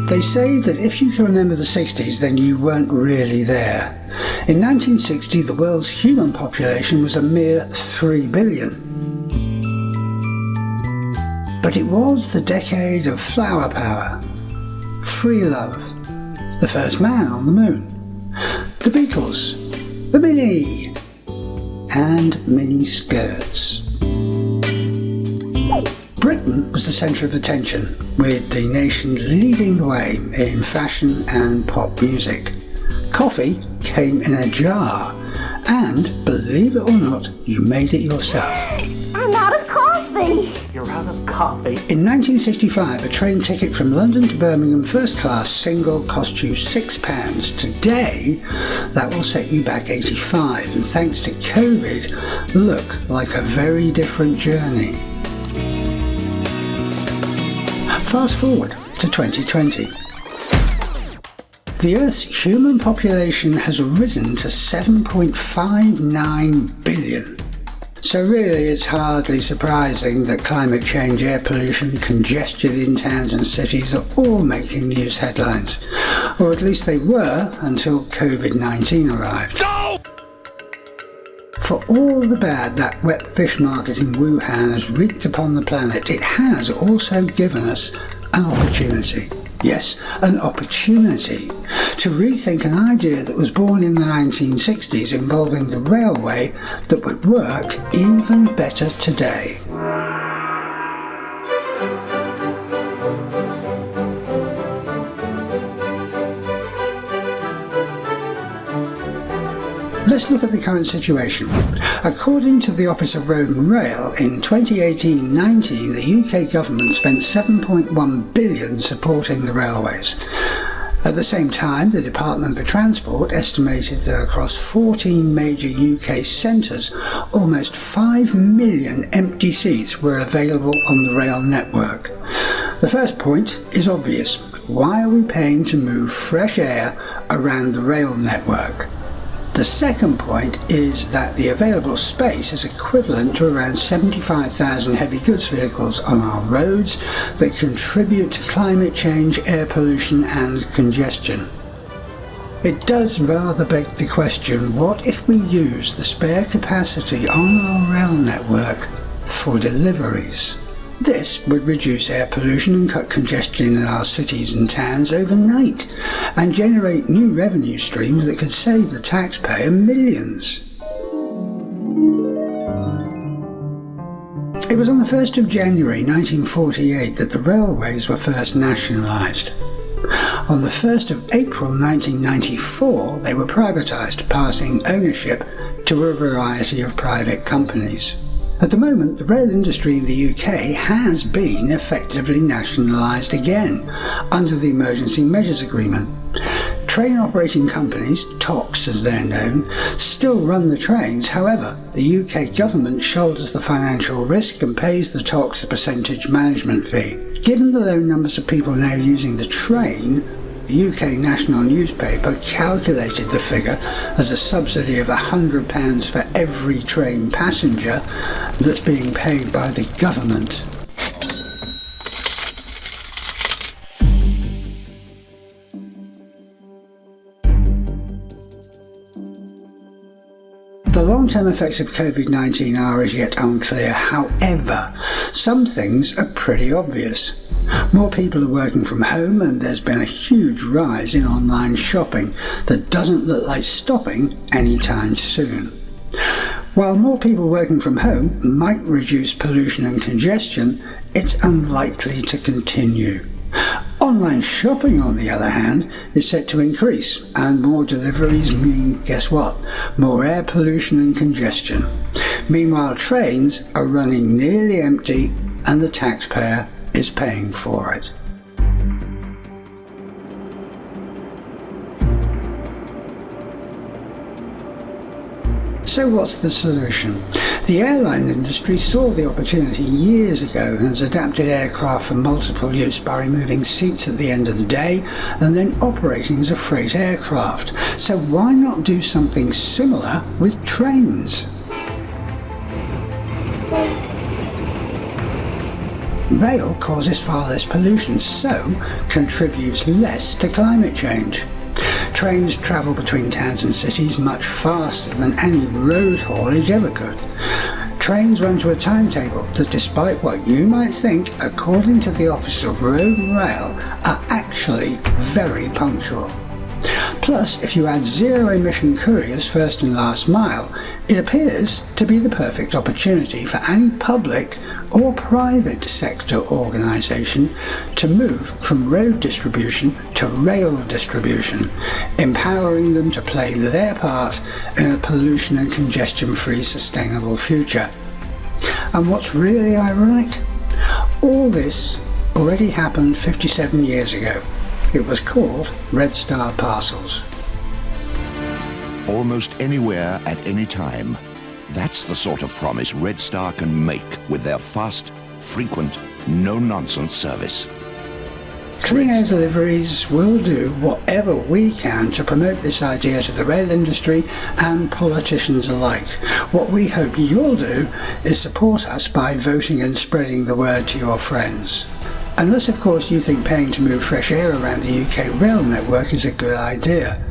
They say that if you can remember the 60s, then you weren't really there. In 1960, the world's human population was a mere 3 billion. But it was the decade of flower power, free love, the first man on the moon, the Beatles, the Mini, and mini skirts. Britain was the centre of attention, with the nation leading the way in fashion and pop music. Coffee came in a jar, and, believe it or not, you made it yourself. I'm out of coffee! You're out of coffee? In 1965, a train ticket from London to Birmingham first class single cost you £6. Today, that will set you back 85, and thanks to COVID, look like a very different journey. Fast forward to 2020. The Earth's human population has risen to 7.59 billion. So really it's hardly surprising that climate change, air pollution, congestion in towns and cities are all making news headlines. Or at least they were until COVID-19 arrived. No! For all the bad that wet fish market in Wuhan has wreaked upon the planet, it has also given us an opportunity. Yes, an opportunity to rethink an idea that was born in the 1960s involving the railway that would work even better today. Let's look at the current situation. According to the Office of Road and Rail, in 2018-19 the UK government spent £7.1 billion supporting the railways. At the same time, the Department for Transport estimated that across 14 major UK centres, almost 5 million empty seats were available on the rail network. The first point is obvious. Why are we paying to move fresh air around the rail network? The second point is that the available space is equivalent to around 75,000 heavy goods vehicles on our roads that contribute to climate change, air pollution and congestion. It does rather beg the question, what if we use the spare capacity on our rail network for deliveries? This would reduce air pollution and cut congestion in our cities and towns overnight, and generate new revenue streams that could save the taxpayer millions. It was on the 1st of January 1948 that the railways were first nationalised. On the 1st of April 1994 they were privatised, passing ownership to a variety of private companies. At the moment, the rail industry in the UK has been effectively nationalised again under the Emergency Measures Agreement. Train operating companies, TOCs as they're known, still run the trains. However, the UK government shoulders the financial risk and pays the TOCs a percentage management fee. Given the low numbers of people now using the train, the UK national newspaper calculated the figure as a subsidy of £100 for every train passenger that's being paid by the government. The long-term effects of COVID-19 are as yet unclear. However, some things are pretty obvious. More people are working from home, and there's been a huge rise in online shopping that doesn't look like stopping anytime soon. While more people working from home might reduce pollution and congestion, it's unlikely to continue. Online shopping, on the other hand, is set to increase, and more deliveries mean, guess what? More air pollution and congestion. Meanwhile, trains are running nearly empty, and the taxpayer is paying for it. So what's the solution? The airline industry saw the opportunity years ago and has adapted aircraft for multiple use by removing seats at the end of the day and then operating as a freight aircraft. So why not do something similar with trains? Rail causes far less pollution, so contributes less to climate change. Trains travel between towns and cities much faster than any road haulage ever could. Trains run to a timetable that, despite what you might think, according to the Office of Road and Rail, are actually very punctual. Plus, if you add zero-emission couriers first and last mile, it appears to be the perfect opportunity for any public or private sector organisation to move from road distribution to rail distribution, empowering them to play their part in a pollution and congestion-free sustainable future. And what's really ironic? All this already happened 57 years ago. It was called Red Star Parcels. Almost anywhere at any time. That's the sort of promise Red Star can make with their fast, frequent, no-nonsense service. Clean Air Deliveries will do whatever we can to promote this idea to the rail industry and politicians alike. What we hope you'll do is support us by voting and spreading the word to your friends. Unless, of course, you think paying to move fresh air around the UK rail network is a good idea.